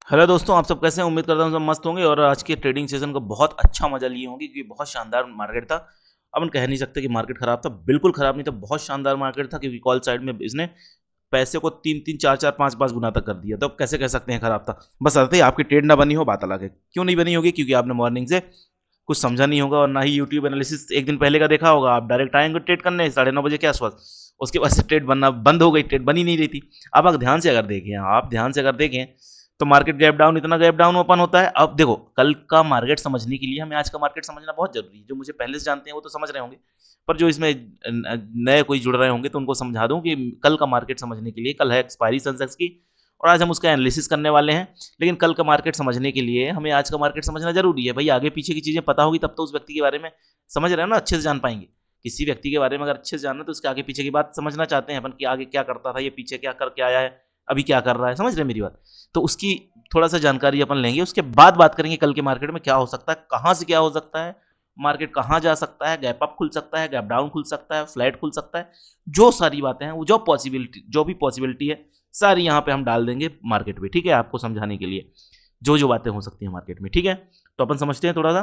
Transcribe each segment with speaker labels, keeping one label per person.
Speaker 1: Hello दोस्तों, आप सब कैसे हैं? उम्मीद करता हूँ सब मस्त होंगे और आज के ट्रेडिंग सेशन का बहुत अच्छा मजा लिए होंगे क्योंकि बहुत शानदार मार्केट था। अपन कह नहीं सकते कि मार्केट खराब था, बिल्कुल खराब नहीं था, बहुत शानदार मार्केट था क्योंकि कॉल साइड में इसने पैसे को 3-3, 4-4, 5-5 गुना तक कर दिया। तो अब कैसे कह सकते हैं खराब था? बस आते ही आपकी ट्रेड ना बनी हो, बात अलग है। क्यों नहीं बनी होगी? क्योंकि आपने मॉर्निंग से कुछ समझा नहीं होगा और ना ही यूट्यूब एनालिसिस एक दिन पहले का देखा होगा। आप डायरेक्ट आएंगे ट्रेड करने 9:30 बजे के आसपास, उसके बाद से ट्रेड बनना बंद हो गई, ट्रेड बनी नहीं रही थी। अब आप ध्यान से अगर देखें, तो मार्केट गैप डाउन, इतना गैप डाउन ओपन होता है। अब देखो, कल का मार्केट समझने के लिए हमें आज का मार्केट समझना बहुत जरूरी है। जो मुझे पहले से जानते हैं वो तो समझ रहे होंगे, पर जो इसमें नए कोई जुड़ रहे होंगे तो उनको समझा दूं कि कल का मार्केट समझने के लिए, कल है एक्सपायरी सेंसेक्स की और आज हम उसका एनालिसिस करने वाले हैं। लेकिन कल का मार्केट समझने के लिए हमें आज का मार्केट समझना जरूरी है। भाई, आगे पीछे की चीजें पता होगी तब तो उस व्यक्ति के बारे में समझ रहे हो ना, अच्छे से जान पाएंगे। किसी व्यक्ति के बारे में अगर अच्छे से जानना तो उसके आगे पीछे की बात समझना चाहते हैं अपन कि आगे क्या करता था, ये पीछे क्या करके आया है, अभी क्या कर रहा है। समझ रहे हैं मेरी बात? तो उसकी थोड़ा सा जानकारी अपन लेंगे, उसके बाद बात करेंगे कल के मार्केट में क्या हो सकता है, कहाँ से क्या हो सकता है, मार्केट कहाँ जा सकता है, गैप अप खुल सकता है, गैप डाउन खुल सकता है, फ्लैट खुल सकता है। जो सारी बातें हैं, वो जो भी पॉसिबिलिटी है, सारी यहाँ पे हम डाल देंगे मार्केट पे। ठीक है, आपको समझाने के लिए जो जो बातें हो सकती हैं मार्केट में। ठीक है, तो अपन समझते हैं थोड़ा सा।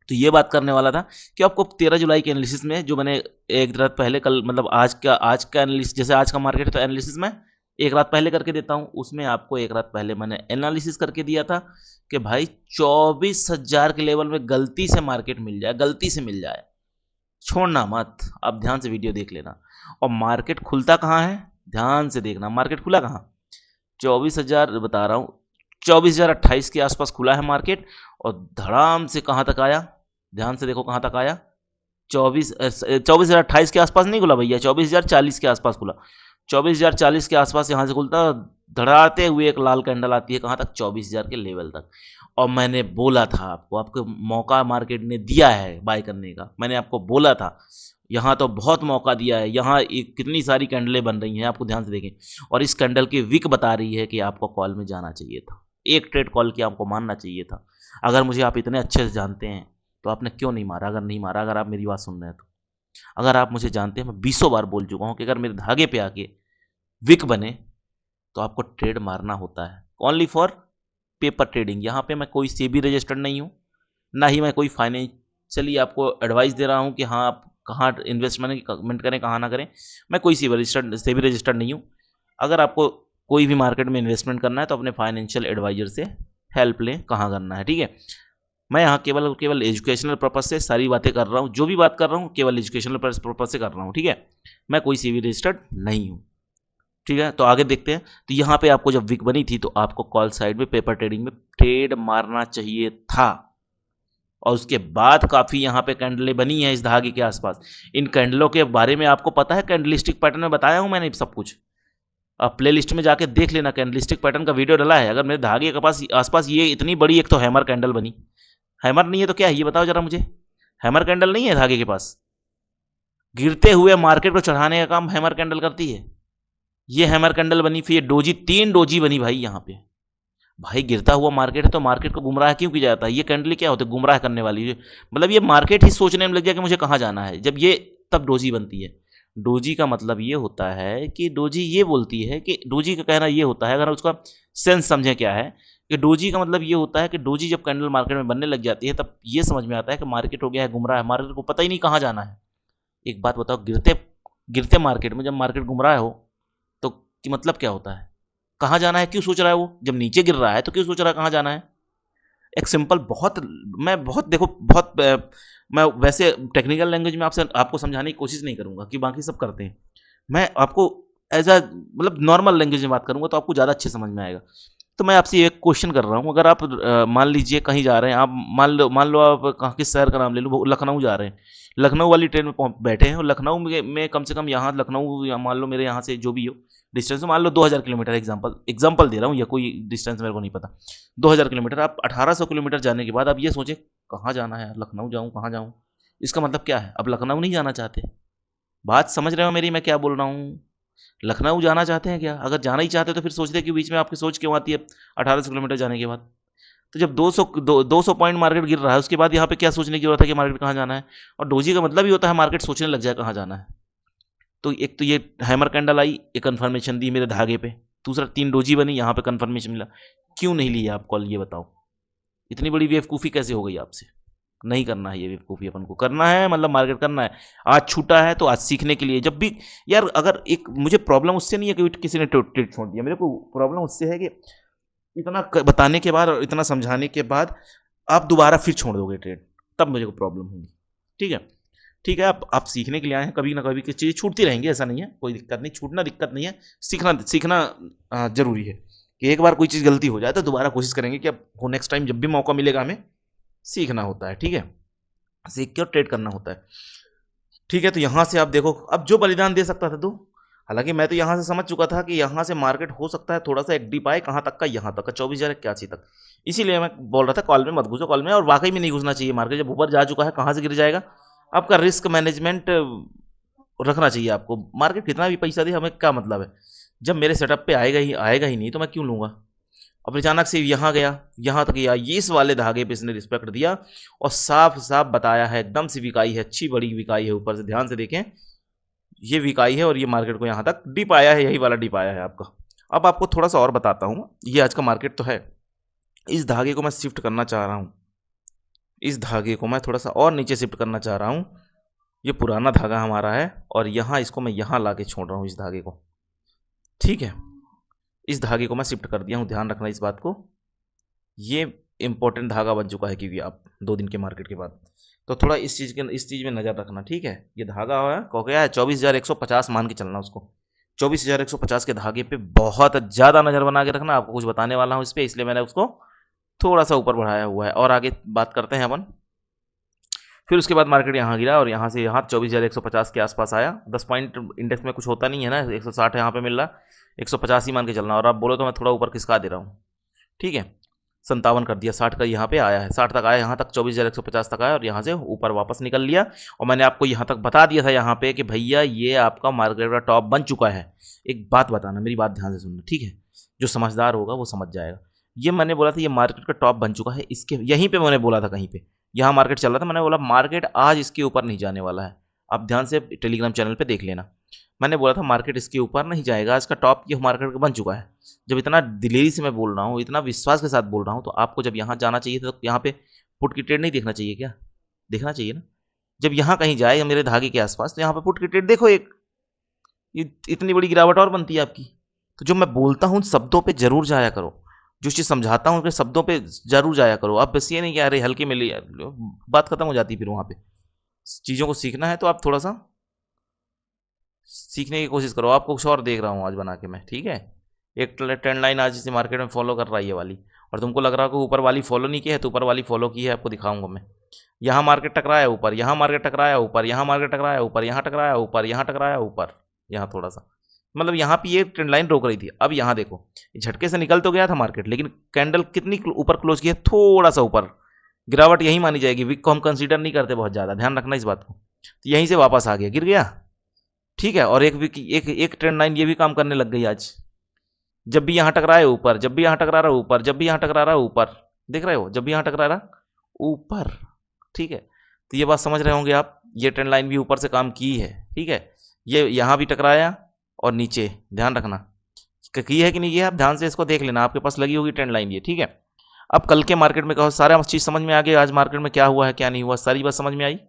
Speaker 1: तो ये बात करने वाला था कि आपको 13 जुलाई के एनालिसिस में, जो मैंने एक रात पहले, कल मतलब आज का एनालिसिस, जैसे आज का मार्केट है तो एनालिसिस में एक रात पहले करके देता हूँ, उसमें आपको एक रात पहले मैंने एनालिसिस करके दिया था कि भाई 24,000 के लेवल में गलती से मार्केट मिल जाए, गलती से मिल जाए, छोड़ना मत। आप ध्यान से वीडियो देख लेना। और मार्केट खुलता कहाँ है, ध्यान से देखना, मार्केट खुला कहाँ? 24,000 बता रहा हूँ, 24,028 के आसपास खुला है मार्केट। और धड़ाम से कहाँ तक आया, ध्यान से देखो कहाँ तक आया। 24,028 के आसपास नहीं खुला भैया, 24,040 के आसपास खुला। 24,040 के आसपास यहाँ से खुलता, धड़ाते हुए एक लाल कैंडल आती है कहाँ तक, 24,000 के लेवल तक। और मैंने बोला था आपको, आपको मौका मार्केट ने दिया है बाय करने का, मैंने आपको बोला था यहाँ तो बहुत मौका दिया है। यहाँ कितनी सारी कैंडलें बन रही हैं, आपको ध्यान से देखें। और इस कैंडल की विक बता रही है कि आपको कॉल में जाना चाहिए था, एक ट्रेड कॉल की आपको मानना चाहिए था। अगर मुझे आप इतने अच्छे से जानते हैं तो आपने क्यों नहीं मारा? अगर नहीं मारा, अगर आप मेरी बात सुन रहे हैं तो, अगर आप मुझे जानते हैं, मैं 20 बार बोल चुका हूँ कि अगर मेरे धागे पे आके विक बने तो आपको ट्रेड मारना होता है। Only for paper trading. यहाँ पे मैं कोई सेबी रजिस्टर्ड नहीं हूँ, ना ही मैं कोई फाइनेंशियली आपको एडवाइस दे रहा हूँ कि हाँ आप कहाँ इन्वेस्टमेंट करें, कहाँ ना करें। मैं कोई सेबी रजिस्टर्ड नहीं हूँ। अगर आपको कोई भी मार्केट में इन्वेस्टमेंट करना है तो अपने फाइनेंशियल एडवाइजर से हेल्प लें, कहाँ करना है। ठीक है, मैं यहाँ केवल केवल एजुकेशनल पर्पज से सारी बातें कर रहा हूँ, जो भी बात कर रहा हूँ केवल एजुकेशनल पर्पज से कर रहा हूँ। ठीक है, मैं कोई सीवी रजिस्टर्ड नहीं हूँ। ठीक है, तो आगे देखते हैं। तो यहाँ पे आपको जब विक बनी थी तो आपको कॉल साइड में पेपर ट्रेडिंग में ट्रेड मारना चाहिए था। और उसके बाद काफ़ी यहाँ पे कैंडलें बनी हैं इस धागे के आसपास। इन कैंडलों के बारे में आपको पता है, कैंडलिस्टिक पैटर्न में बताया हूँ मैंने सब कुछ। आप प्ले लिस्ट में जाके देख लेना, कैंडलिस्टिक पैटर्न का वीडियो डला है। अगर मेरे धागे के पास आसपास ये इतनी बड़ी एक तो हैमर कैंडल बनी, हैमर नहीं है तो क्या है ये बताओ जरा मुझे। हैमर कैंडल नहीं है धागे के पास, गिरते हुए मार्केट को चढ़ाने का काम हैमर कैंडल करती है। ये हैमर कैंडल बनी, फिर ये डोजी, 3 डोजी बनी भाई यहाँ पे। भाई गिरता हुआ मार्केट है तो मार्केट को गुमराह क्यों किया जाता है? ये कैंडल क्या होते हैं? गुमराह करने वाली। मतलब ये मार्केट ही सोचने में लग गया कि मुझे कहाँ जाना है, जब ये तब डोजी बनती है। डोजी का मतलब ये होता है कि डोजी ये बोलती है कि, डोजी का कहना ये होता है, अगर उसका सेंस समझें क्या है, कि डोजी का मतलब ये होता है कि डोजी जब कैंडल मार्केट में बनने लग जाती है तब ये समझ में आता है कि मार्केट हो गया है गुमराह, मार्केट को पता ही नहीं कहाँ जाना है। एक बात बताओ, गिरते गिरते मार्केट में जब मार्केट गुमराह हो तो कि मतलब क्या होता है? कहाँ जाना है क्यों सोच रहा है वो? जब नीचे गिर रहा है तो क्यों सोच रहा है कहाँ जाना है? एक सिंपल, बहुत, मैं बहुत देखो बहुत मैं वैसे टेक्निकल लैंग्वेज में आपसे आपको समझाने की कोशिश नहीं करूंगा कि बाकी सब करते हैं। मैं आपको एज अ मतलब नॉर्मल लैंग्वेज में बात करूंगा तो आपको ज़्यादा अच्छे समझ में आएगा। तो मैं आपसे एक क्वेश्चन कर रहा हूँ, अगर आप मान लीजिए कहीं जा रहे हैं, आप मान लो आप कहाँ, किस शहर का नाम ले लो, लखनऊ जा रहे हैं, लखनऊ वाली ट्रेन में बैठे हैं और लखनऊ में कम से कम, यहाँ लखनऊ मान लो मेरे यहाँ से जो भी हो डिस्टेंस, मान लो 2,000 किलोमीटर, एग्जाम्पल दे रहा हूँ, या कोई डिस्टेंस मेरे को नहीं पता, 2,000 किलोमीटर। आप 1,800 किलोमीटर जाने के बाद अब ये सोचे कहाँ जाना है, लखनऊ जाऊँ, कहाँ जाऊँ? इसका मतलब क्या है? अब लखनऊ नहीं जाना चाहते। बात समझ रहे हो मेरी, मैं क्या बोल रहा हूँ? लखनऊ जाना चाहते हैं क्या? अगर जाना ही चाहते तो फिर सोचते कि बीच में आपकी सोच क्यों आती है 1,800 किलोमीटर जाने के बाद? तो जब 200 पॉइंट मार्केट गिर रहा है उसके बाद यहाँ पे क्या सोचने की जरूरत है कि मार्केट कहाँ जाना है? और डोजी का मतलब ही होता है मार्केट सोचने लग जाए कहाँ जाना है। तो एक तो ये हैमर कैंडल आई, एक कन्फर्मेशन दी मेरे धागे पे, दूसरा 3 डोजी बनी, यहाँ पे कन्फर्मेशन मिला, क्यों नहीं लिया आप कॉल, ये बताओ। इतनी बड़ी बेवकूफ़ी कैसे हो गई आपसे। नहीं करना है ये बेवकूफ़ी, अपन को करना है मतलब मार्केट करना है। आज छूटा है तो आज सीखने के लिए, जब भी यार अगर एक मुझे प्रॉब्लम उससे नहीं है कि किसी ने ट्रेड छोड़ दिया, मेरे को प्रॉब्लम उससे है कि इतना बताने के बाद और इतना समझाने के बाद आप दोबारा फिर छोड़ दोगे ट्रेड, तब मुझे को प्रॉब्लम होगी। ठीक है, ठीक है, आप सीखने के लिए आए हैं, कभी ना कभी की चीज़ें छूटती रहेंगी, ऐसा नहीं है, कोई दिक्कत नहीं, छूटना दिक्कत नहीं है, सीखना सीखना जरूरी है कि एक बार कोई चीज़ गलती हो जाए तो दोबारा कोशिश करेंगे कि अब नेक्स्ट टाइम जब भी मौका मिलेगा हमें सीखना होता है। ठीक है, सीख के और ट्रेड करना होता है। ठीक है, तो यहाँ से आप देखो, अब जो बलिदान दे सकता था तो, हालांकि मैं तो यहाँ से समझ चुका था कि यहाँ से मार्केट हो सकता है थोड़ा सा एक डिप आए, कहाँ तक का, यहाँ तक का 24,081 तक, इसीलिए मैं बोल रहा था कॉल में मत घुसो कॉल में, और वाकई में नहीं घुसना चाहिए। मार्केट जब ऊपर जा चुका है कहाँ से गिर जाएगा, आपका रिस्क मैनेजमेंट रखना चाहिए आपको। मार्केट कितना भी पैसा दे, हमें क्या मतलब है, जब मेरे सेटअप पे आएगा ही नहीं तो मैं क्यों लूँगा। अब अचानक से यहाँ गया, यहाँ तक गया, ये इस वाले धागे पे इसने रिस्पेक्ट दिया और साफ साफ बताया है, एकदम से बिकाई है, अच्छी बड़ी बिकाई है, ऊपर से ध्यान से देखें, ये बिकाई है और ये मार्केट को यहाँ तक डिप आया है, यही वाला डिप आया है आपका। अब आपको थोड़ा सा और बताता हूँ, ये आज का मार्केट तो है, इस धागे को मैं शिफ्ट करना चाह रहा हूँ, इस धागे को मैं थोड़ा सा और नीचे शिफ्ट करना चाह रहा हूँ। ये पुराना धागा हमारा है और यहाँ इसको मैं यहाँ ला के छोड़ रहा हूँ इस धागे को। ठीक है, इस धागे को मैं शिफ्ट कर दिया हूँ, ध्यान रखना इस बात को, ये इंपॉर्टेंट धागा बन चुका है क्योंकि आप 2 दिन के मार्केट के बाद, तो थोड़ा इस चीज़ में नज़र रखना। ठीक है, ये धागा हो गया है 24,150 मान के चलना उसको, 24,150 के धागे पे बहुत ज़्यादा नज़र बना के रखना। आपको कुछ बताने वाला हूँ इस पर, इसलिए मैंने उसको थोड़ा सा ऊपर बढ़ाया हुआ है। और आगे बात करते हैं अपन। फिर उसके बाद मार्केट यहाँ गिरा और यहाँ से यहाँ 24,150 के आसपास आया। 10 पॉइंट इंडेक्स में कुछ होता नहीं है ना, 160 यहाँ पे मिल रहा, 150 ही मान के चलना। और आप बोलो तो मैं थोड़ा ऊपर खिसका दे रहा हूँ। ठीक है, 57 कर दिया, 60 का यहाँ पे आया है, 60 तक आया, यहाँ तक 24,150 तक आया और यहाँ से ऊपर वापस निकल लिया। और मैंने आपको यहाँ तक बता दिया था यहाँ पे कि भैया ये आपका मार्केट का टॉप बन चुका है। एक बात बताना, मेरी बात ध्यान से सुनना, ठीक है, जो समझदार होगा वो समझ जाएगा। ये मैंने बोला था ये मार्केट का टॉप बन चुका है, इसके यहीं पे मैंने बोला था, कहीं पे यहाँ मार्केट चल रहा था, मैंने बोला मार्केट आज इसके ऊपर नहीं जाने वाला है। आप ध्यान से टेलीग्राम चैनल पे देख लेना, मैंने बोला था मार्केट इसके ऊपर नहीं जाएगा, आज का टॉप ये मार्केट का बन चुका है। जब इतना दिलेरी से मैं बोल रहा हूँ, इतना विश्वास के साथ बोल रहा हूँ, तो आपको जब यहाँ जाना चाहिए तो यहाँ पे पुट की ट्रेड नहीं देखना चाहिए क्या, देखना चाहिए ना। जब यहाँ कहीं जाए मेरे धागे के आसपास तो यहाँ पे पुट की ट्रेड देखो, एक इतनी बड़ी गिरावट और बनती है आपकी। तो जो मैं बोलता हूँ शब्दों पे जरूर जाया करो, जो चीज़ समझाता हूँ उसके शब्दों पे जरूर जाया करो। आप बस ये नहीं कि अरे हल्के में ले, बात खत्म हो जाती है फिर वहाँ पे। चीज़ों को सीखना है तो आप थोड़ा सा सीखने की कोशिश करो। आपको कुछ और देख रहा हूँ आज बना के मैं, ठीक है। एक ट्रेंड लाइन आज इसी मार्केट में फॉलो कर रहा है ये वाली, और तुमको लग रहा है कि ऊपर वाली फॉलो नहीं की है, तो ऊपर वाली फॉलो की है, आपको दिखाऊंगा मैं। यहाँ मार्केट टकराया ऊपर, यहाँ मार्केट टकराया ऊपर, यहाँ मार्केट टकराया ऊपर, यहाँ टकराया ऊपर, यहाँ टकराया ऊपर, यहाँ थोड़ा सा मतलब यहाँ पे ये ट्रेंड लाइन रोक रही थी। अब यहाँ देखो झटके से निकल तो गया था मार्केट, लेकिन कैंडल कितनी ऊपर क्लोज की है, थोड़ा सा ऊपर, गिरावट यही मानी जाएगी। वीक को हम कंसीडर नहीं करते बहुत ज़्यादा, ध्यान रखना इस बात को। तो यहीं से वापस आ गया, गिर गया, ठीक है। और एक ट्रेंड लाइन ये भी काम करने लग गई आज, जब भी यहाँ टकराए ऊपर, जब भी यहाँ टकरा रहा ऊपर, जब भी यहाँ टकरा रहा ऊपर, देख रहे हो, जब भी यहाँ टकरा रहा ऊपर, ठीक है। तो ये बात समझ रहे होंगे आप, ये ट्रेंड लाइन भी ऊपर से काम की है, ठीक है। ये यहाँ भी टकराया और नीचे, ध्यान रखना की है कि नहीं, ये आप ध्यान से इसको देख लेना, आपके पास लगी होगी ट्रेंड लाइन ये, ठीक है। अब कल के मार्केट में कहो सारा चीज़ समझ में आ गया, आज मार्केट में क्या हुआ है क्या नहीं हुआ, सारी बात समझ में आई।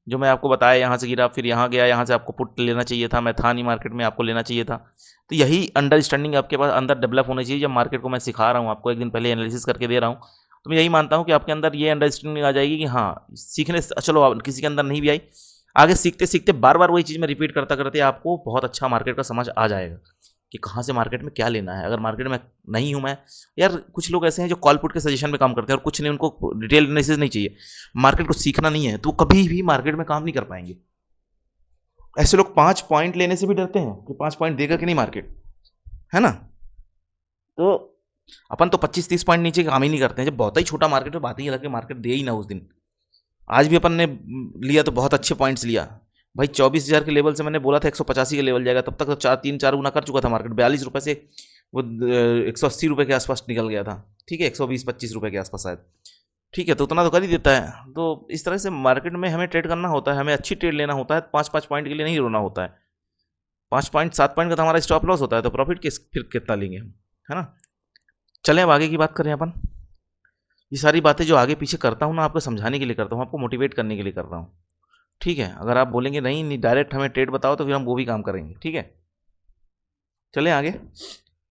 Speaker 1: जो मैं आपको बताया, यहाँ से गिरा फिर यहाँ गया, यहाँ से आपको पुट लेना चाहिए था, मैं था नहीं मार्केट में, आपको लेना चाहिए था। तो यही अंडरस्टैंडिंग आपके पास अंदर डेवलप होनी चाहिए। जब मार्केट को मैं सिखा रहा हूँ आपको, एक दिन पहले एनालिसिस करके दे रहा हूँ, तो मैं यही मानता हूँ कि आपके अंदर ये अंडरस्टैंडिंग आ जाएगी कि हाँ सीखने, चलो किसी के अंदर नहीं भी आई, आगे सीखते सीखते बार बार वही चीज़ में रिपीट करता करते आपको बहुत अच्छा मार्केट का समझ आ जाएगा कि कहाँ से मार्केट में क्या लेना है। अगर मार्केट में नहीं हूँ मैं, यार कुछ लोग ऐसे हैं जो कॉल पुट के सजेशन में काम करते हैं और कुछ नहीं, उनको डिटेल एनालिसिस नहीं चाहिए, मार्केट को सीखना नहीं है, तो कभी भी मार्केट में काम नहीं कर पाएंगे। ऐसे लोग 5 पॉइंट लेने से भी डरते हैं कि 5 पॉइंट देगा कि नहीं मार्केट, है ना। तो अपन तो 25-30 पॉइंट नीचे काम ही नहीं करते हैं। जब बहुत ही छोटा मार्केट है बात ही अलग है, मार्केट दे ही ना उस दिन। आज भी अपन ने लिया तो बहुत अच्छे पॉइंट्स लिया भाई, 24,000 के लेवल से मैंने बोला था 185 के लेवल जाएगा, तब तक तो 3-4 गुना कर चुका था मार्केट। 42 रुपये से वो 180 रुपये के आसपास निकल गया था, ठीक है, 120-25 रुपये के आसपास शायद, ठीक है। तो उतना तो कर ही देता है। तो इस तरह से मार्केट में हमें ट्रेड करना होता है, हमें अच्छी ट्रेड लेना होता है, 5-5 पॉइंट के लिए नहीं रोना होता है। 5.7 पॉइंट का तो हमारा स्टॉप लॉस होता है, तो प्रॉफिट फिर कितना लेंगे हम, है ना। चलें अब आगे की बात करें अपन। ये सारी बातें जो आगे पीछे करता हूँ ना, आपको समझाने के लिए करता हूँ, आपको मोटिवेट करने के लिए कर रहा हूँ, ठीक है। अगर आप बोलेंगे नहीं नहीं डायरेक्ट हमें ट्रेड बताओ, तो फिर हम वो भी काम करेंगे, ठीक है। चलें आगे।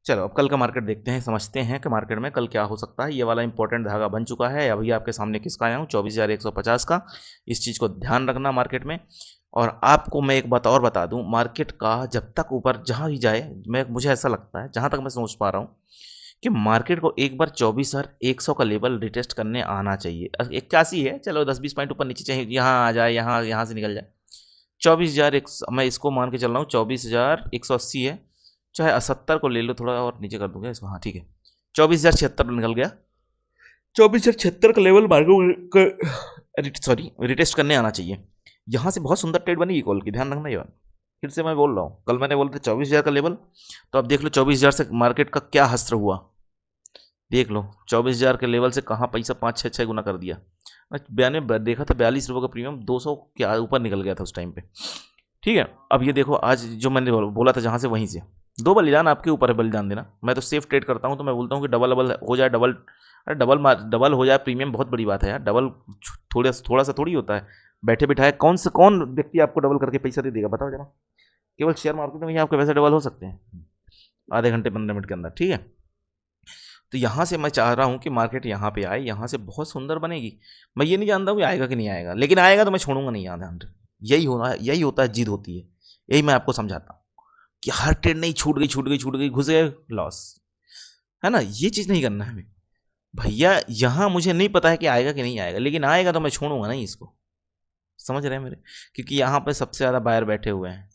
Speaker 1: चलो अब कल का मार्केट देखते हैं, समझते हैं कि मार्केट में कल क्या हो सकता है। ये वाला इंपॉर्टेंट धागा बन चुका है, अभी आपके सामने किसका आया हूँ, 24,150 का। इस चीज़ को ध्यान रखना मार्केट में। और आपको मैं एक बात और बता दूं, मार्केट का जब तक ऊपर जहाँ ही जाए, मुझे ऐसा लगता है, जहाँ तक मैं सोच पा रहा हूँ, कि मार्केट को एक बार 24,100 का लेवल रिटेस्ट करने आना चाहिए। 81 है, चलो 10-20 पॉइंट ऊपर नीचे चाहिए, यहाँ आ जाए, यहाँ से निकल जाए। 24,100 मैं इसको मान के चल रहा हूँ, 24,180 है, चाहे 70 को ले लो, थोड़ा और नीचे कर दूंगा इसको, हाँ ठीक है। 24,076 निकल गया, 24,076 का लेवल मार्केट सॉरी रिटेस्ट करने आना चाहिए। यहाँ से बहुत सुंदर ट्रेड बनेगी कॉल की, ध्यान रखना ये बात। फिर से मैं बोल रहा हूँ, कल मैंने बोला था 24,000 का लेवल, तो अब देख लो 24,000 से मार्केट का क्या हस्त्र हुआ। देख लो 24,000 के लेवल से कहाँ पैसा 5-6 गुना कर दिया। मैंने देखा था 42 रुपये का प्रीमियम 200 के ऊपर निकल गया था उस टाइम पे, ठीक है। अब ये देखो आज जो मैंने बोला था जहाँ से वहीं से, दो बलिदान आपके ऊपर है, बलिदान देना। मैं तो सेफ ट्रेड करता हूँ, तो मैं बोलता हूँ कि डबल हो जाए, अरे डबल हो जाए प्रीमियम, बहुत बड़ी बात है यार। डबल थोड़ा सा थोड़ी होता है, बैठे बिठाए कौन व्यक्ति आपको डबल करके पैसा दे देगा, बताओ जरा। केवल शेयर मार्केट में ही आपके पैसे डबल हो सकते हैं आधे घंटे 15 मिनट के अंदर, ठीक है। तो यहाँ से मैं चाह रहा हूँ कि मार्केट यहाँ पे आए, यहाँ से बहुत सुंदर बनेगी। मैं ये नहीं जानता हूँ कि आएगा कि नहीं आएगा, लेकिन आएगा तो मैं छोड़ूंगा नहीं आधा घंटे। यही होता है, जिद होती है। यही मैं आपको समझाता हूँ कि हर ट्रेड नहीं, छूट गई घुस गए, लॉस, है ना। ये चीज़ नहीं करना है हमें भैया। यहाँ मुझे नहीं पता है कि आएगा कि नहीं आएगा, लेकिन आएगा तो मैं छोड़ूंगा नहीं इसको, समझ रहे हैं मेरे। क्योंकि यहाँ पे सबसे ज़्यादा बायर बैठे हुए हैं,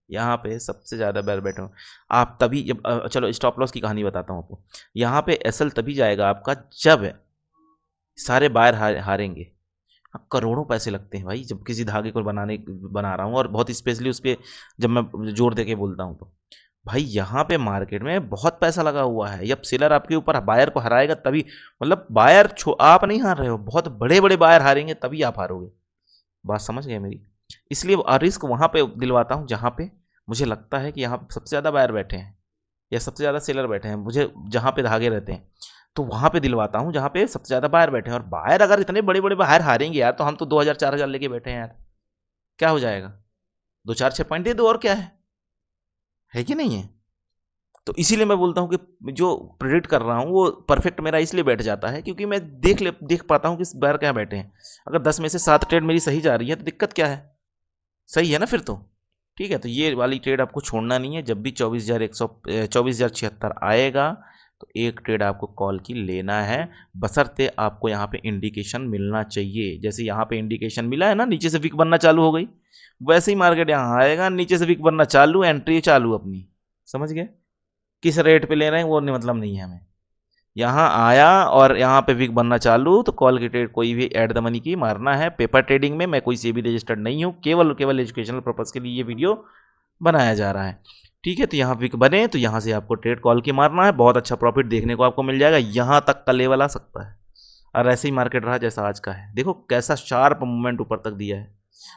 Speaker 1: यहाँ पे सबसे ज़्यादा बायर बैठे हुए हैं। आप तभी जब चलो स्टॉप लॉस की कहानी बताता हूँ आपको। यहाँ पे एसएल तभी जाएगा आपका जब सारे बायर हारेंगे। करोड़ों पैसे लगते हैं भाई, जब किसी धागे को बना रहा हूँ, और बहुत स्पेशली उस पर जब मैं जोर दे के बोलता हूँ, तो भाई यहाँ पे मार्केट में बहुत पैसा लगा हुआ है। जब सेलर आपके ऊपर बायर को हराएगा तभी, मतलब बायर आप नहीं हार रहे हो, बहुत बड़े बड़े बायर हारेंगे तभी आप हारोगे। बात समझ गए मेरी। इसलिए रिस्क वहाँ पे दिलवाता हूँ जहाँ पे मुझे लगता है कि यहाँ पे सबसे ज़्यादा बायर बैठे हैं या सबसे ज़्यादा सेलर बैठे हैं, मुझे जहाँ पे धागे रहते हैं, तो वहाँ पे दिलवाता हूँ जहाँ पे सबसे ज़्यादा बायर बैठे हैं। और बायर अगर इतने बड़े बड़े बायर हारेंगे यार, तो हम तो 2,000-4,000 लेके बैठे हैं यार, क्या हो जाएगा, 2-4-6 पॉइंट दे दो, और क्या है कि नहीं है। तो इसीलिए मैं बोलता हूँ कि जो प्रेडिक्ट कर रहा हूँ वो परफेक्ट मेरा इसलिए बैठ जाता है, क्योंकि मैं देख पाता हूँ कि इस बार क्या बैठे हैं। अगर 10 में से 7 ट्रेड मेरी सही जा रही है, तो दिक्कत क्या है, सही है ना फिर तो, ठीक है। तो ये वाली ट्रेड आपको छोड़ना नहीं है। जब भी 24,076 आएगा, तो एक ट्रेड आपको कॉल की लेना है, बशर्ते आपको यहाँ पे इंडिकेशन मिलना चाहिए। जैसे यहाँ पे इंडिकेशन मिला है ना, नीचे से विक बनना चालू हो गई, वैसे ही मार्केट यहाँ आएगा, नीचे से विक बनना चालू, एंट्री चालू अपनी, समझ गए। किस रेट पे ले रहे हैं वो मतलब नहीं है हमें। यहाँ आया और यहाँ पे विक बनना चालू, तो कॉल की ट्रेड कोई भी एट द मनी की मारना है। पेपर ट्रेडिंग में मैं कोई से भी रजिस्टर्ड नहीं हूँ, केवल एजुकेशनल पर्पज़ के लिए ये वीडियो बनाया जा रहा है, ठीक है। तो यहाँ विक बने तो यहाँ से आपको ट्रेड कॉल की मारना है, बहुत अच्छा प्रॉफिट देखने को आपको मिल जाएगा। यहाँ तक का लेवल आ सकता है, और ऐसे ही मार्केट रहा जैसा आज का है। देखो कैसा शार्प मूवमेंट ऊपर तक दिया है।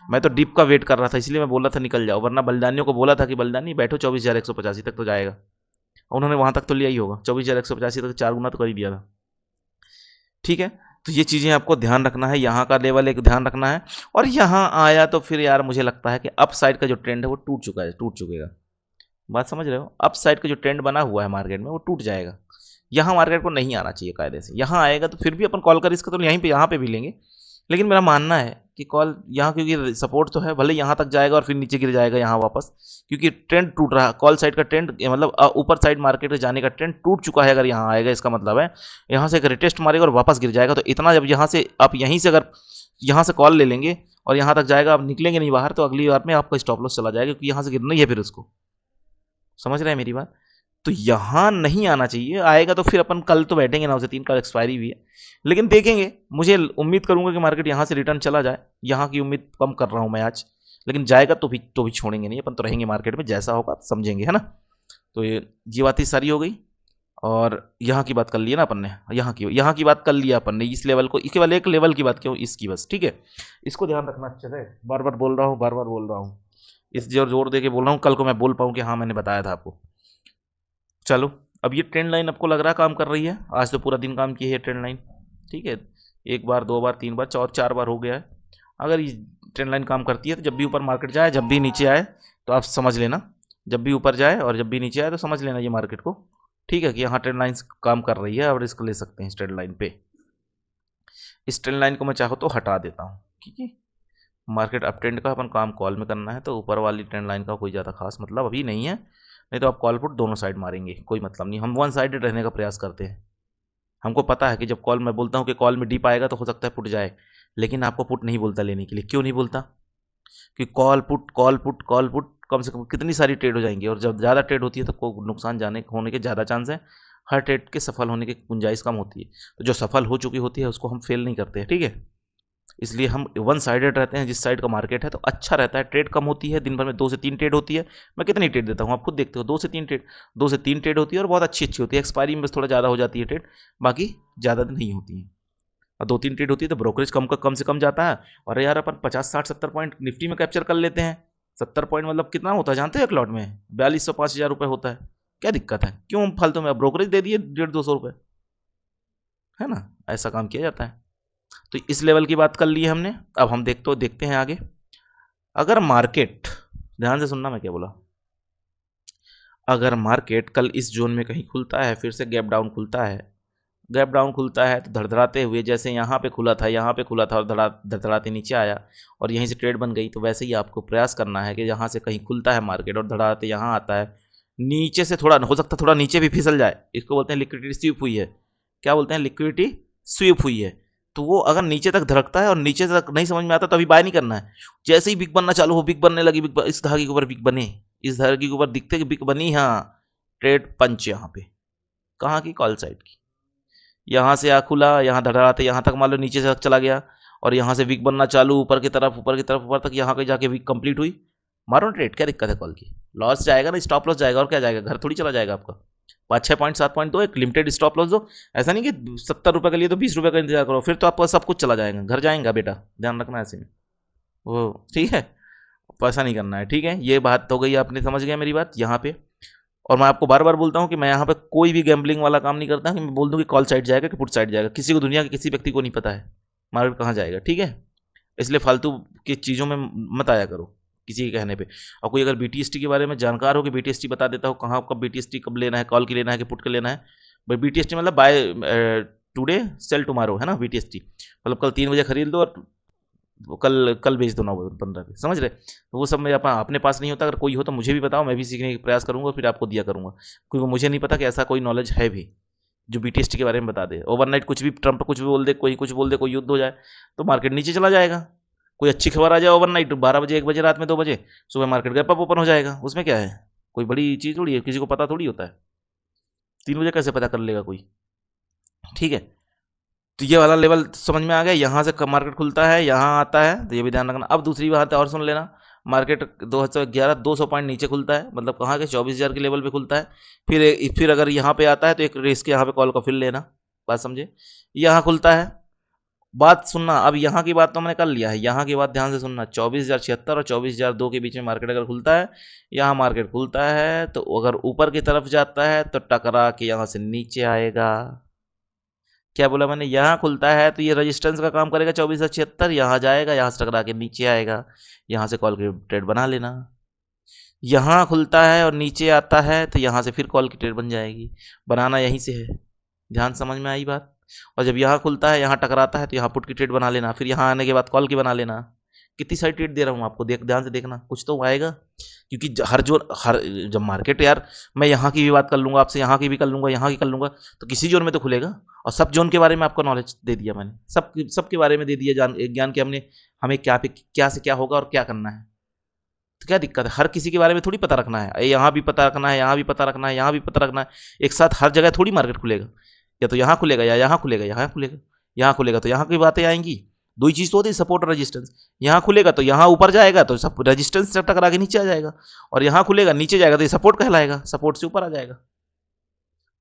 Speaker 1: मैं तो डिप का वेट कर रहा था, इसलिए मैं बोला था निकल जाओ, वरना बलिदानियों को बोला था कि बलिदानी बैठो, 24,185 तक तो जाएगा। उन्होंने वहां तक तो लिया ही होगा, 24,185 तक 4 गुना तो कर ही दिया था, ठीक है। तो ये चीज़ें आपको ध्यान रखना है, यहाँ का लेवल एक ध्यान रखना है। और यहाँ आया तो फिर यार मुझे लगता है कि अप साइड का जो ट्रेंड है वो टूट चुकेगा। बात समझ रहे हो, अप साइड का जो ट्रेंड बना हुआ है मार्केट में वो टूट जाएगा। यहाँ मार्केट को नहीं आना चाहिए कायदे से, यहाँ आएगा तो फिर भी अपन कॉल का रिस्क तो यहाँ पे भी लेंगे। लेकिन मेरा मानना है कि कॉल यहाँ, क्योंकि सपोर्ट तो है, भले यहाँ तक जाएगा और फिर नीचे गिर जाएगा यहाँ वापस, क्योंकि ट्रेंड टूट रहा है। कॉल साइड का ट्रेंड मतलब ऊपर साइड मार्केट में जाने का ट्रेंड टूट चुका है। अगर यहाँ आएगा इसका मतलब है यहाँ से एक रिटेस्ट मारेगा और वापस गिर जाएगा। तो इतना जब यहाँ से आप यहीं से अगर यहाँ से कॉल ले लेंगे और यहाँ तक जाएगा, आप निकलेंगे नहीं बाहर, तो अगली बार में आपका स्टॉप लॉस चला जाएगा, क्योंकि यहाँ से गिरना ही है फिर उसको, समझ रहे हैं मेरी बात। तो यहाँ नहीं आना चाहिए, आएगा तो फिर अपन कल तो बैठेंगे 9 से 3, कल एक्सपायरी भी है, लेकिन देखेंगे। मुझे उम्मीद करूंगा कि मार्केट यहाँ से रिटर्न चला जाए, यहाँ की उम्मीद कम कर रहा हूँ मैं आज, लेकिन जाएगा तो भी छोड़ेंगे नहीं, अपन तो रहेंगे मार्केट में, जैसा होगा समझेंगे, है ना। तो ये बातें सारी हो गई। और यहाँ की बात कर लिया ना अपन ने, यहाँ की बात कर लिया अपन ने, इस लेवल को, केवल एक लेवल की बात क्यों, इसकी बस, ठीक है। इसको ध्यान रखना अच्छे से, बार बार बोल रहा हूँ इस जोर जोर दे के बोल रहा हूँ, कल को मैं बोल पाऊँ कि हाँ मैंने बताया था आपको। चलो, अब ये ट्रेंड लाइन आपको लग रहा है काम कर रही है, आज तो पूरा दिन काम की है ट्रेंड लाइन, ठीक है। एक बार, दो बार, तीन बार, चार बार हो गया है। अगर ये ट्रेंड लाइन काम करती है तो जब भी ऊपर मार्केट जाए, जब भी नीचे आए, तो आप समझ लेना, जब भी ऊपर जाए और जब भी नीचे आए तो समझ लेना ये मार्केट को, ठीक है, कि यहाँ ट्रेंड लाइन काम कर रही है और रिस्क ले सकते हैं इस ट्रेंड लाइन पे। इस ट्रेंड लाइन को मैं चाहो तो हटा देता हूँ, क्योंकि मार्केट अप ट्रेंड का अपन काम कॉल में करना है, तो ऊपर वाली ट्रेंड लाइन का कोई ज़्यादा खास मतलब अभी नहीं है। नहीं तो आप कॉल पुट दोनों साइड मारेंगे, कोई मतलब नहीं, हम वन साइडेड रहने का प्रयास करते हैं। हमको पता है कि जब कॉल मैं बोलता हूँ कि कॉल में डीप आएगा तो हो सकता है पुट जाए, लेकिन आपको पुट नहीं बोलता लेने के लिए। क्यों नहीं बोलता? कि call put call put call put कम से कम कितनी सारी ट्रेड हो जाएंगी, और जब ज़्यादा ट्रेड होती है तो को नुकसान जाने होने के ज़्यादा चांस है, हर ट्रेड के सफल होने की गुंजाइश कम होती है। तो जो सफल हो चुकी होती है उसको हम फेल नहीं करते हैं, ठीक है। इसलिए हम वन साइडेड रहते हैं, जिस साइड का मार्केट है तो अच्छा रहता है, ट्रेड कम होती है, दिन भर में 2 से 3 ट्रेड होती है। मैं कितनी ट्रेड देता हूँ आप खुद देखते हो, 2 से 3 ट्रेड होती है, और बहुत अच्छी अच्छी होती है। एक्सपायरी में बस थोड़ा ज़्यादा हो जाती है ट्रेड, बाकी ज़्यादा नहीं होती है। और 2-3 ट्रेड होती है तो ब्रोकरेज कम से कम जाता है। और यार अपन 50-60-70 पॉइंट निफ्टी में कैप्चर कर लेते हैं। 70 पॉइंट मतलब कितना होता है जानते हैं? एक लॉट में 4200-5000 रुपये होता है। क्या दिक्कत है? क्यों फालतू में ब्रोकरेज दे दिए 150-200 रुपये, है ना? ऐसा काम किया जाता है। तो इस लेवल की बात कर ली है हमने। अब हम देखते हैं आगे। अगर मार्केट, ध्यान से सुनना मैं क्या बोला, अगर मार्केट कल इस जोन में कहीं खुलता है, फिर से गैप डाउन खुलता है, गैप डाउन खुलता है तो धड़धड़ाते हुए, जैसे यहाँ पे खुला था, यहाँ पे खुला था और धड़धड़ाते नीचे आया और यहीं से ट्रेड बन गई, तो वैसे ही आपको प्रयास करना है कि यहाँ से कहीं खुलता है मार्केट और धड़ाते यहाँ आता है, नीचे से थोड़ा हो सकता है थोड़ा नीचे भी फिसल जाए, इसको बोलते हैं लिक्विडिटी स्वीप हुई है। क्या बोलते हैं? लिक्विडिटी स्वीप हुई है। तो वो अगर नीचे तक धड़कता है और नीचे तक नहीं समझ में आता तो अभी बाय नहीं करना है। जैसे ही बिग बनना चालू हो, बिग बनने लगी, इस धागे के ऊपर बिग बने, इस धागे के ऊपर दिखते कि बिग बनी, हाँ, ट्रेड पंच यहाँ पे, कहाँ की? कॉल साइड की। यहाँ से खुला, यहाँ धड़ाते यहाँ तक मान लो नीचे से तक चला गया, और यहाँ से वीक बनना चालू, ऊपर की तरफ ऊपर की तरफ ऊपर तक, यहाँ पे जाके वीक कंप्लीट हुई, मारो ट्रेड। क्या दिक्कत है? कॉल की लॉस जाएगा ना, स्टॉप लॉस जाएगा, और क्या जाएगा? घर थोड़ी चला जाएगा आपका। 5-6 पॉइंट 7 पॉइंट दो, एक लिमिटेड स्टॉप लॉस दो। ऐसा नहीं कि 70 रुपये के लिए तो 20 रुपये का इंतजार करो, फिर तो आपका सब कुछ चला जाएगा, घर जाएगा बेटा, ध्यान रखना ऐसे में। वो ठीक है, पैसा नहीं करना है, ठीक है। ये बात हो गई, आपने समझ गया मेरी बात यहाँ पे। और मैं आपको बार बार बोलता हूँ कि मैं यहाँ पे कोई भी गैम्बलिंग वाला काम नहीं करता कि मैं बोल दूँ कि कॉल साइड जाएगा कि पुट साइड जाएगा। किसी को, दुनिया के किसी व्यक्ति को नहीं पता है मार्केट कहाँ जाएगा, ठीक है। इसलिए फालतू की चीज़ों में मत आया करो किसी के कहने पे। और कोई अगर BTST के बारे में जानकार हो कि BTST बता देता हो कहाँ कब BTST कब लेना है, कॉल की लेना है कि पुट के लेना है। भाई BTST मतलब बाय टुडे सेल टुमारो, है ना। BTST मतलब कल 3 बजे खरीद लो और वो कल कल भेज दो 9-15 पे, समझ रहे। तो वो सब मेरे अपने पास नहीं होता। अगर कोई हो तो मुझे भी बताओ, मैं भी सीखने का प्रयास करूंगा, फिर आपको दिया करूंगा, क्योंकि मुझे नहीं पता कि ऐसा कोई नॉलेज है भी जो BTST के बारे में बता दे। ओवरनाइट कुछ भी ट्रंप कुछ भी बोल दे, कोई कुछ बोल दे, कोई युद्ध हो जाए तो मार्केट नीचे चला जाएगा। कोई अच्छी खबर आ जाए ओवरनाइट 12 बजे 1 बजे रात में 2 बजे, सुबह मार्केट गैप अप ओपन हो जाएगा, उसमें क्या है? कोई बड़ी चीज़ थोड़ी है, किसी को पता थोड़ी होता है। 3 बजे कैसे पता कर लेगा कोई, ठीक है। तो ये वाला लेवल समझ में आ गया। यहाँ से मार्केट खुलता है, यहाँ आता है, तो ये भी ध्यान रखना। अब दूसरी बात और सुन लेना, मार्केट 2011 200 पॉइंट नीचे खुलता है, मतलब कहाँ के 24,000 के लेवल पे खुलता है। फिर अगर यहाँ पे आता है तो एक रिस्क यहाँ पे कॉल का फिर लेना, बात समझे। यहाँ खुलता है, बात सुनना। अब यहाँ की बात तो मैंने कर लिया है, यहाँ की बात ध्यान से सुनना। 24,076 और 24,002 के बीच में मार्केट अगर खुलता है, यहाँ मार्केट खुलता है तो अगर ऊपर की तरफ जाता है तो टकरा के यहाँ से नीचे आएगा। क्या बोला मैंने? यहाँ खुलता है तो ये रेजिस्टेंस का काम करेगा 24,076, यहाँ जाएगा, यहाँ से टकरा के नीचे आएगा, यहाँ से कॉल की ट्रेड बना लेना। यहाँ खुलता है और नीचे आता है तो यहाँ से फिर कॉल की ट्रेड बन जाएगी, बनाना यहीं से है। ध्यान समझ में आई बात। और जब यहाँ खुलता है, यहाँ टकराता है तो यहाँ पुट की ट्रेड बना लेना, फिर यहाँ आने के बाद कॉल की बना लेना। कितनी सारी ट्रेड दे रहा हूँ आपको, ध्यान से देखना, कुछ तो आएगा। क्योंकि हर जब मार्केट, यार मैं यहाँ की भी बात कर लूँगा आपसे, यहाँ की भी कर लूँगा, यहाँ की कर लूँगा, तो किसी जोन में तो खुलेगा। और सब जोन के बारे में आपको नॉलेज दे दिया मैंने, सब के बारे में दे दिया ज्ञान के हमने, हमें क्या से क्या होगा और क्या करना है। तो क्या दिक्कत है? हर किसी के बारे में थोड़ी पता रखना है, यहाँ भी पता रखना है, यहाँ भी पता रखना है, यहाँ भी पता रखना है। एक साथ हर जगह थोड़ी मार्केट खुलेगा, या तो यहाँ खुलेगा या यहाँ खुलेगा, यहाँ खुलेगा, यहाँ खुलेगा तो यहाँ की बातें आएंगी। दो ही चीज़ तो होती है, सपोर्ट और रेजिस्टेंस। यहाँ खुलेगा तो यहाँ ऊपर जाएगा तो सब रेजिस्टेंस से टकरा के नीचे आ जाएगा, और यहाँ खुलेगा नीचे जाएगा तो ये सपोर्ट कहलाएगा, सपोर्ट से ऊपर आ जाएगा।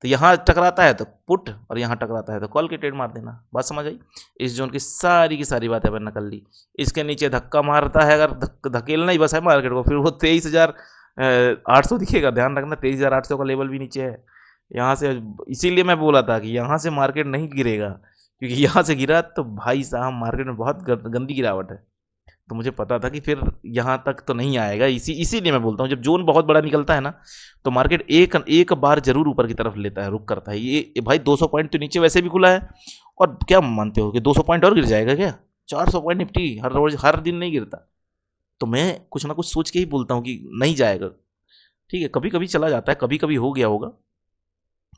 Speaker 1: तो यहाँ टकराता है तो पुट और यहाँ टकराता है तो कॉल की ट्रेड मार देना। बात समझ आई? इस जोन की सारी बातें अपन ने कर ली। इसके नीचे धक्का मारता है, अगर धकेलना ही बस है मार्केट को, फिर वो 23,800 दिखेगा। ध्यान रखना 23,800 का लेवल भी नीचे है यहाँ से। इसीलिए मैं बोला था कि यहाँ से मार्केट नहीं गिरेगा, क्योंकि यहाँ से गिरा तो भाई साहब मार्केट में बहुत गंदी गिरावट है। तो मुझे पता था कि फिर यहाँ तक तो नहीं आएगा। इसीलिए मैं बोलता हूँ जब जोन बहुत बड़ा निकलता है ना, तो मार्केट एक बार जरूर ऊपर की तरफ लेता है, रुक करता है। ये भाई 200 पॉइंट तो नीचे वैसे भी खुला है, और क्या मानते हो कि 200 पॉइंट और गिर जाएगा क्या? 400 पॉइंट निफ्टी हर रोज हर दिन नहीं गिरता। तो मैं कुछ ना कुछ सोच के ही बोलता हूँ कि नहीं जाएगा। ठीक है, कभी कभी चला जाता है, कभी कभी हो गया होगा,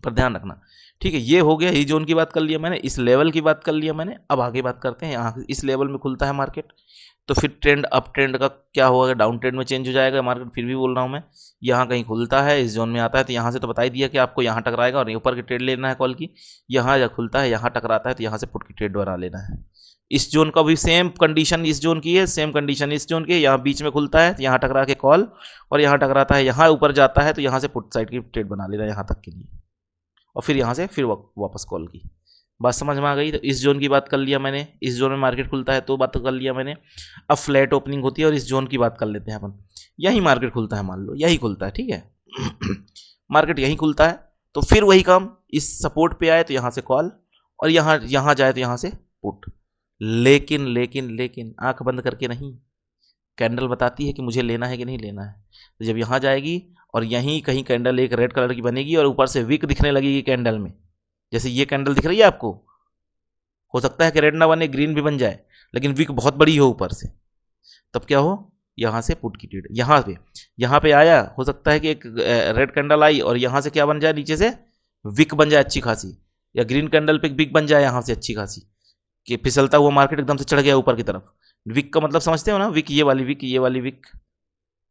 Speaker 1: पर ध्यान रखना। ठीक है, ये हो गया, ये जोन की बात कर लिया मैंने, इस लेवल की बात कर लिया मैंने। अब आगे बात करते हैं, यहाँ इस लेवल में खुलता है मार्केट तो फिर ट्रेंड अप ट्रेंड का क्या होगा? डाउन ट्रेंड में चेंज हो जाएगा मार्केट। फिर भी बोल रहा हूँ मैं, यहाँ कहीं खुलता है, इस जोन में आता है तो यहाँ से तो बता ही दिया कि आपको यहाँ टकराएगा और ऊपर की ट्रेड लेना है कॉल की। यहाँ जब खुलता है, यहाँ टकराता है तो यहाँ से पुट की ट्रेड बना लेना है। इस जोन का भी सेम कंडीशन इस जोन की है, सेम कंडीशन इस जोन की। यहाँ बीच में खुलता है तो यहाँ टकरा के कॉल, और यहाँ टकराता है, यहाँ ऊपर जाता है तो यहाँ से पुट साइड की ट्रेड बना लेना है यहाँ तक के लिए, और फिर यहाँ से फिर वापस कॉल की। बात समझ में आ गई? तो इस जोन की बात कर लिया मैंने, इस जोन में मार्केट खुलता है तो बात तो कर लिया मैंने। अब फ्लैट ओपनिंग होती है और इस जोन की बात कर लेते हैं अपन। यही मार्केट खुलता है, मान लो यही खुलता है, ठीक है मार्केट यही खुलता है तो फिर वही काम, इस सपोर्ट पे आए तो यहाँ से कॉल, और यहाँ जाए तो यहाँ से पुट। लेकिन लेकिन लेकिन आंख बंद करके नहीं, कैंडल बताती है कि मुझे लेना है कि नहीं लेना है। तो जब यहाँ जाएगी और यहीं कहीं कैंडल एक रेड कलर की बनेगी और ऊपर से विक दिखने लगेगी कैंडल में, जैसे ये कैंडल दिख रही है आपको, हो सकता है कि रेड ना बने, ग्रीन भी बन जाए, लेकिन विक बहुत बड़ी हो ऊपर से, तब क्या हो? यहाँ से पुट की ट्रेड यहाँ पे आया, हो सकता है कि एक रेड कैंडल आई और यहाँ से क्या बन जाए, नीचे से विक बन जाए अच्छी खासी, या ग्रीन कैंडल पे विक बन जाए यहाँ से अच्छी खासी, कि फिसलता हुआ मार्केट एकदम से चढ़ गया ऊपर की तरफ। विक का मतलब समझते हो ना? विक ये वाली विक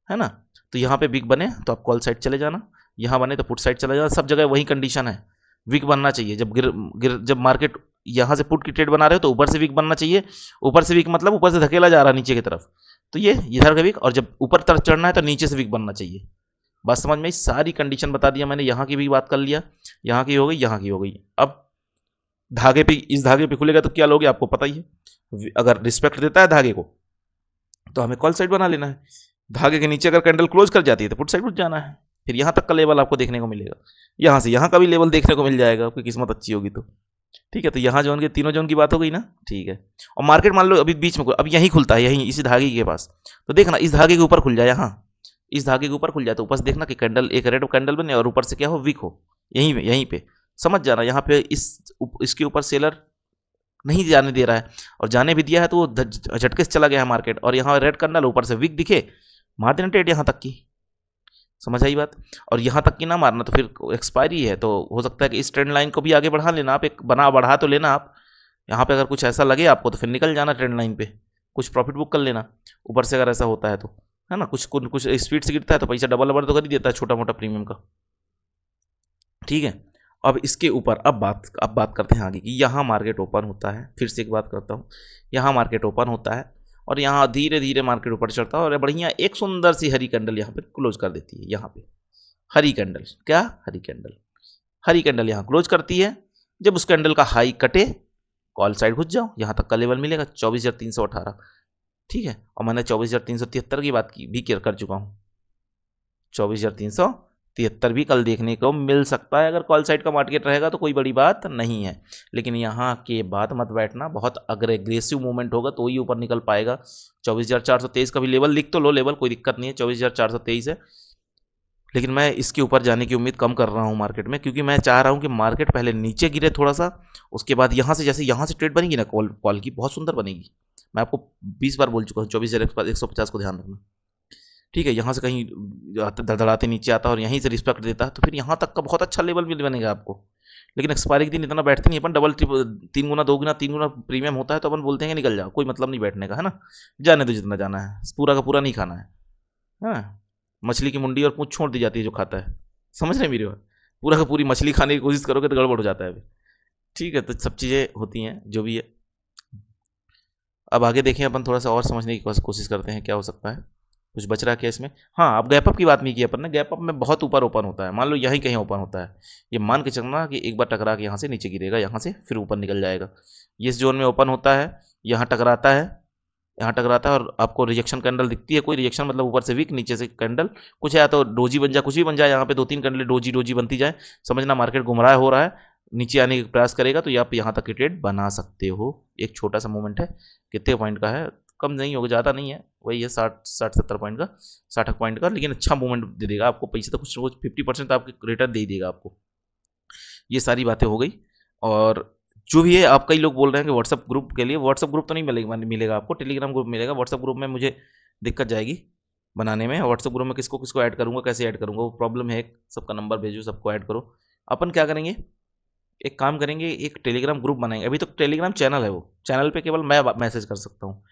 Speaker 1: है ना। तो यहाँ पे विक बने तो आप कॉल साइड चले जाना, यहाँ बने तो पुट साइड चले जाना। सब जगह वही कंडीशन है, विक बनना चाहिए। जब मार्केट यहाँ से पुट की ट्रेड बना रहे हो तो ऊपर से विक बनना चाहिए। ऊपर से विक मतलब ऊपर से धकेला जा रहा है नीचे की तरफ, तो ये इधर का विक, और जब ऊपर तरफ चढ़ना है तो नीचे से विक बनना चाहिए। बात समझ में? सारी कंडीशन बता दिया मैंने। यहाँ की भी बात कर लिया, यहाँ की हो गई, यहाँ की हो गई। अब धागे पे, इस धागे पे खुलेगा तो क्या लोगे आपको पता ही है। अगर रिस्पेक्ट देता है धागे को तो हमें कॉल साइड बना लेना है। धागे के नीचे अगर कैंडल क्लोज कर जाती है तो पुट साइड उठ जाना है। फिर यहाँ तक का लेवल आपको देखने को मिलेगा, यहाँ से यहाँ का भी लेवल देखने को मिल जाएगा, आपकी किस्मत अच्छी होगी तो। ठीक है, तो यहाँ जोन के तीनों जोन की बात हो गई ना। ठीक है, और मार्केट मान लो अभी बीच में, अब यहीं खुलता है, यहीं इसी धागे के पास, तो देखना इस धागे के ऊपर खुल जाए, यहाँ इस धागे के ऊपर खुल जाए तो ऊपर से देखना कि कैंडल एक रेड कैंडल बने और ऊपर से क्या हो, विक हो। यहीं पे समझ जाना, यहाँ पे इसके ऊपर सेलर नहीं जाने दे रहा है, और जाने भी दिया है तो वो झटके से चला गया है मार्केट, और यहाँ रेड कैंडल ऊपर से विक दिखे, मार देना ट्रेड यहाँ तक की। समझ आई बात? और यहाँ तक की ना मारना तो फिर एक्सपायरी है, तो हो सकता है कि इस ट्रेंड लाइन को भी आगे बढ़ा लेना आप, एक बढ़ा तो लेना आप। यहाँ पे अगर कुछ ऐसा लगे आपको तो फिर निकल जाना ट्रेंड लाइन पे, कुछ प्रॉफिट बुक कर लेना ऊपर से, अगर ऐसा होता है तो, है ना। कुछ स्पीड से गिरता है तो पैसा डबल तो कर ही देता है छोटा मोटा प्रीमियम का। ठीक है, अब इसके ऊपर अब बात करते हैं आगे कि यहाँ मार्केट ओपन होता है। फिर से एक बात करता हूँ, यहाँ मार्केट ओपन होता है और यहाँ धीरे धीरे मार्केट ऊपर चढ़ता है और बढ़िया एक सुंदर सी हरी कैंडल यहाँ पे क्लोज कर देती है। यहाँ पे हरी कैंडल, क्या हरी कैंडल यहाँ क्लोज करती है। जब उस कैंडल का हाई कटे, कॉल साइड घुस जाओ, यहाँ तक का लेवल मिलेगा 24,318। ठीक है, और मैंने 24,373 की बात भी कर चुका हूँ। 24,373 भी कल देखने को मिल सकता है। अगर कॉल साइड का मार्केट रहेगा तो कोई बड़ी बात नहीं है, लेकिन यहाँ के बाद मत बैठना, बहुत अग्रेसिव मूवमेंट होगा तो ही ऊपर निकल पाएगा। 24,423 का भी लेवल लिख तो लो, लेवल कोई दिक्कत नहीं है, 24,423 है, लेकिन मैं इसके ऊपर जाने की उम्मीद कम कर रहा हूँ मार्केट में, क्योंकि मैं चाह रहा हूँ कि मार्केट पहले नीचे गिरे थोड़ा सा, उसके बाद यहाँ से जैसे यहाँ से ट्रेड बनेगी ना कॉल की, बहुत सुंदर बनेगी। मैं आपको 20 बार बोल चुका हूँ, 24,150 को ध्यान रखना। ठीक है, यहाँ से कहीं धड़धड़ाते नीचे आता है और यहीं से रिस्पेक्ट देता है तो फिर यहाँ तक का बहुत अच्छा लेवल भी बनेगा आपको। लेकिन एक्सपायरी के दिन इतना बैठते नहीं अपन, डबल ट्रिपल 3 गुना 2 गुना 3 गुना प्रीमियम होता है तो अपन बोलते हैं कि निकल जाओ, कोई मतलब नहीं बैठने का, है ना। जाने दो जितना जाना है, पूरा का पूरा नहीं खाना है। मछली की मुंडी और पूंछ छोड़ दी जाती है जो खाता है, समझ रहे मेरी बात। पूरा का पूरी मछली खाने की कोशिश करोगे तो गड़बड़ हो जाता है अभी। ठीक है, तो सब चीज़ें होती हैं जो भी है। अब आगे देखें, अपन थोड़ा सा और समझने की कोशिश करते हैं क्या हो सकता है। कुछ बच रहा है क्या इसमें? हाँ, अब गैप अप की बात नहीं की अपन ने। गैप अप में बहुत ऊपर ओपन होता है, मान लो यहीं कहीं ओपन होता है, ये मान के चलना कि एक बार टकरा के यहाँ से नीचे गिरेगा, यहाँ से फिर ऊपर निकल जाएगा। ये इस जोन में ओपन होता है, यहाँ टकराता है, यहाँ टकराता है और आपको रिजेक्शन कैंडल दिखती है। कोई रिजेक्शन मतलब ऊपर से वीक, नीचे से कैंडल कुछ, या तो डोजी बन जाए, कुछ भी बन जाए, यहाँ पे 2-3 कैंडल डोजी डोजी बनती जाए, समझना मार्केट गुमराह हो रहा है, नीचे आने का प्रयास करेगा तो आप यहाँ तक की ट्रेड बना सकते हो। एक छोटा सा मूवमेंट है, कितने पॉइंट का है, कम नहीं होगा, ज़्यादा नहीं है, वही है 60-70 पॉइंट का, 60 पॉइंट का, लेकिन अच्छा मूवमेंट दे देगा आपको। पैसे तो कुछ 50% तो आपके रिटर्न दे ही देगा आपको। ये सारी बातें हो गई। और जो भी है, आप कई लोग बोल रहे हैं कि व्हाट्सअप ग्रुप के लिए, व्हाट्सअप ग्रुप तो नहीं मिलेगा आपको, टेलीग्राम ग्रुप मिलेगा। व्हाट्सअप ग्रुप में मुझे दिक्कत जाएगी बनाने में। व्हाट्सअप ग्रुप में किसको किसको ऐड करूँगा, कैसे ऐड करूँगा, वो प्रॉब्लम है। सबका नंबर भेजो, सबको ऐड करो। अपन क्या करेंगे, एक काम करेंगे, एक टेलीग्राम ग्रुप बनाएंगे। अभी तो टेलीग्राम चैनल है, वो चैनल पे केवल मैं मैसेज कर सकता हूँ।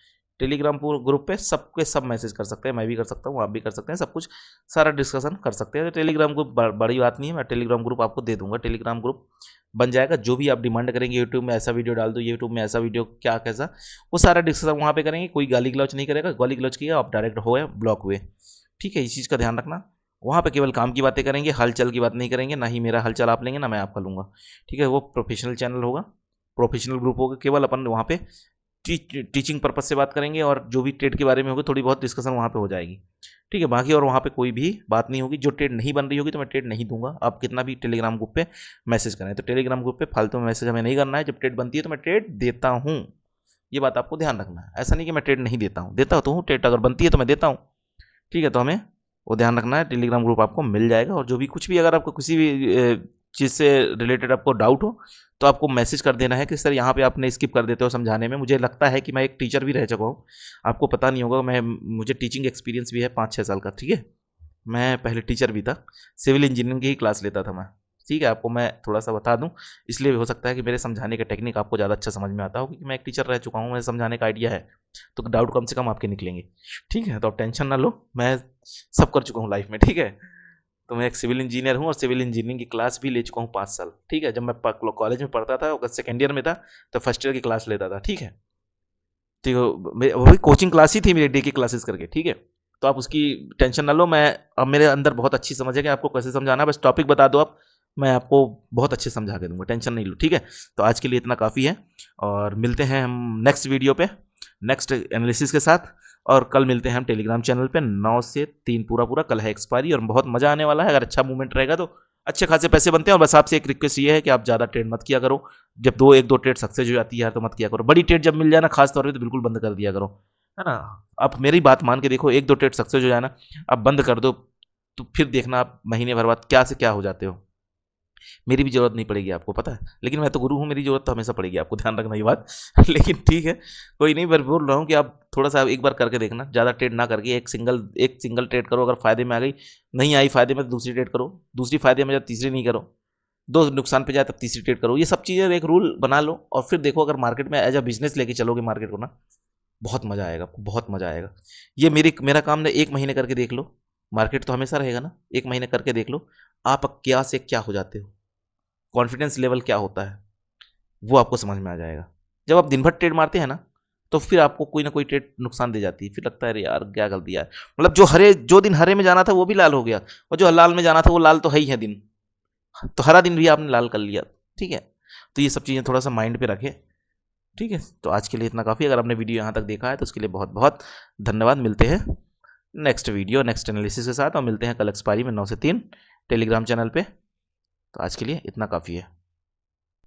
Speaker 1: टेलीग्राम ग्रुप पे सबके सब मैसेज कर सकते हैं, मैं भी कर सकता हूँ, आप भी कर सकते हैं, सब कुछ सारा डिस्कशन कर सकते हैं। तो टेलीग्राम ग्रुप बड़ी बात नहीं है, मैं टेलीग्राम ग्रुप आपको दे दूंगा। टेलीग्राम ग्रुप बन जाएगा, जो भी आप डिमांड करेंगे, यूट्यूब में ऐसा वीडियो डाल दो, यूट्यूब में ऐसा वीडियो क्या कैसा, वो सारा डिस्कशन वहाँ पे करेंगे। कोई गाली गलौच नहीं करेगा, गाली गलौच किया आप डायरेक्ट हो ब्लॉक हुए, ठीक है। इस चीज़ का ध्यान रखना। वहाँ पे केवल काम की बातें करेंगे, हलचल की बात नहीं करेंगे, ना ही मेरा हलचल आप लेंगे, ना मैं आपका लूँगा, ठीक है। वो प्रोफेशनल चैनल होगा, प्रोफेशनल ग्रुप होगा, केवल अपन वहाँ पे टीचिंग पर्पज से बात करेंगे, और जो भी ट्रेड के बारे में होगी थोड़ी बहुत डिस्कशन वहाँ पे हो जाएगी, ठीक है। बाकी और वहाँ पे कोई भी बात नहीं होगी। जो ट्रेड नहीं बन रही होगी तो मैं ट्रेड नहीं दूंगा, आप कितना भी टेलीग्राम ग्रुप पे मैसेज करें। तो टेलीग्राम ग्रुप पे फालतू में मैसेज हमें नहीं करना है। जब ट्रेड बनती है तो मैं ट्रेड देता हूँ, ये बात आपको ध्यान रखना है। ऐसा नहीं कि मैं ट्रेड नहीं देता हूँ, देता तो हूँ, ट्रेड अगर बनती है तो मैं देता हूँ, ठीक है। तो हमें वो ध्यान रखना है। टेलीग्राम ग्रुप आपको मिल जाएगा, और जो भी कुछ भी अगर आपको किसी भी चीज़ से रिलेटेड आपको डाउट हो तो आपको मैसेज कर देना है कि सर यहाँ पे आपने स्किप कर देते हो समझाने में। मुझे लगता है कि मैं एक टीचर भी रह चुका हूँ, आपको पता नहीं होगा, मुझे टीचिंग एक्सपीरियंस भी है 5-6 साल का, ठीक है। मैं पहले टीचर भी था, सिविल इंजीनियरिंग की ही क्लास लेता था मैं, ठीक है। आपको मैं थोड़ा सा बता दूं, इसलिए भी हो सकता है कि मेरे समझाने का टेक्निक आपको ज़्यादा अच्छा समझ में आता हो, क्योंकि मैं एक टीचर रह चुका हूँ, मुझे समझाने का आइडिया है, तो डाउट कम से कम आपके निकलेंगे, ठीक है। तो आप टेंशन ना लो, मैं सब कर चुका हूँ लाइफ में, ठीक है। तो मैं एक सिविल इंजीनियर हूँ, और सिविल इंजीनियरिंग की क्लास भी ले चुका हूँ 5 साल, ठीक है। जब मैं कॉलेज में पढ़ता था, अगर सेकेंड ईयर में था, तो फर्स्ट ईयर की क्लास लेता था, ठीक है। ठीक है, वही कोचिंग क्लास ही थी मेरी, डे की क्लासेस करके, ठीक है। तो आप उसकी टेंशन ना लो, मैं अब मेरे अंदर बहुत अच्छी समझ है कि आपको कैसे समझाना है। बस टॉपिक बता दो आप, मैं आपको बहुत अच्छे समझा के दूंगा, टेंशन नहीं लो, ठीक है। तो आज के लिए इतना काफ़ी है, और मिलते हैं हम नेक्स्ट वीडियो पे, नेक्स्ट एनालिसिस के साथ। और कल मिलते हैं हम टेलीग्राम चैनल पे 9 से 3 पूरा पूरा। कल है एक्सपायरी, और बहुत मज़ा आने वाला है। अगर अच्छा मूवमेंट रहेगा तो अच्छे खासे पैसे बनते हैं। और बस आपसे एक रिक्वेस्ट ये है कि आप ज़्यादा ट्रेड मत किया करो। जब 1-2 ट्रेड सक्सेस हो जाती है तो मत किया करो। बड़ी ट्रेड जब मिल जाए ना, खास तौर पे, तो बिल्कुल बंद कर दिया करो, है ना। आप मेरी बात मान के देखो, 1-2 ट्रेड सक्सेस हो जाए ना, आप बंद कर दो, तो फिर देखना आप महीने भर बाद क्या से क्या हो जाते हो। मेरी भी जरूरत नहीं पड़ेगी आपको, पता है, लेकिन मैं तो गुरु हूँ, मेरी जरूरत तो हमेशा पड़ेगी आपको, ध्यान रखना ये बात। लेकिन ठीक है, कोई नहीं, मैं बोल रहा हूँ कि आप थोड़ा सा एक बार करके देखना, ज़्यादा ट्रेड ना करके एक सिंगल ट्रेड करो। अगर फायदे में आ गई, नहीं आई फायदे में, तो दूसरी ट्रेड करो, दूसरी फायदे में जाए तीसरी नहीं करो, 2 नुकसान पे जाए तब तीसरी ट्रेड करो। ये सब चीज़ें एक रूल बना लो, और फिर देखो, अगर मार्केट में एज अ बिजनेस लेके चलोगे मार्केट को ना, बहुत मज़ा आएगा आपको, बहुत मज़ा आएगा। ये मेरा काम ने 1 महीने करके देख लो, मार्केट तो हमेशा रहेगा ना, 1 महीने करके देख लो, आप क्या से क्या हो जाते हो, कॉन्फिडेंस लेवल क्या होता है, वो आपको समझ में आ जाएगा। जब आप दिन भर ट्रेड मारते हैं ना, तो फिर आपको कोई ना कोई ट्रेड नुकसान दे जाती है, फिर लगता है अरे यार क्या कर दिया है। मतलब जो दिन हरे में जाना था वो भी लाल हो गया, और जो लाल में जाना था वो लाल तो है ही है दिन, तो हरा दिन भी आपने लाल कर लिया, ठीक है। तो ये सब चीज़ें थोड़ा सा माइंड पे रखें, ठीक है। तो आज के लिए इतना काफ़ी। अगर आपने वीडियो यहाँ तक देखा है तो उसके लिए बहुत बहुत धन्यवाद। मिलते हैं नेक्स्ट वीडियो, नेक्स्ट एनालिसिस के साथ, और मिलते हैं कल एक्सपायरी में 9 से 3 टेलीग्राम चैनल पे। तो आज के लिए इतना काफ़ी है।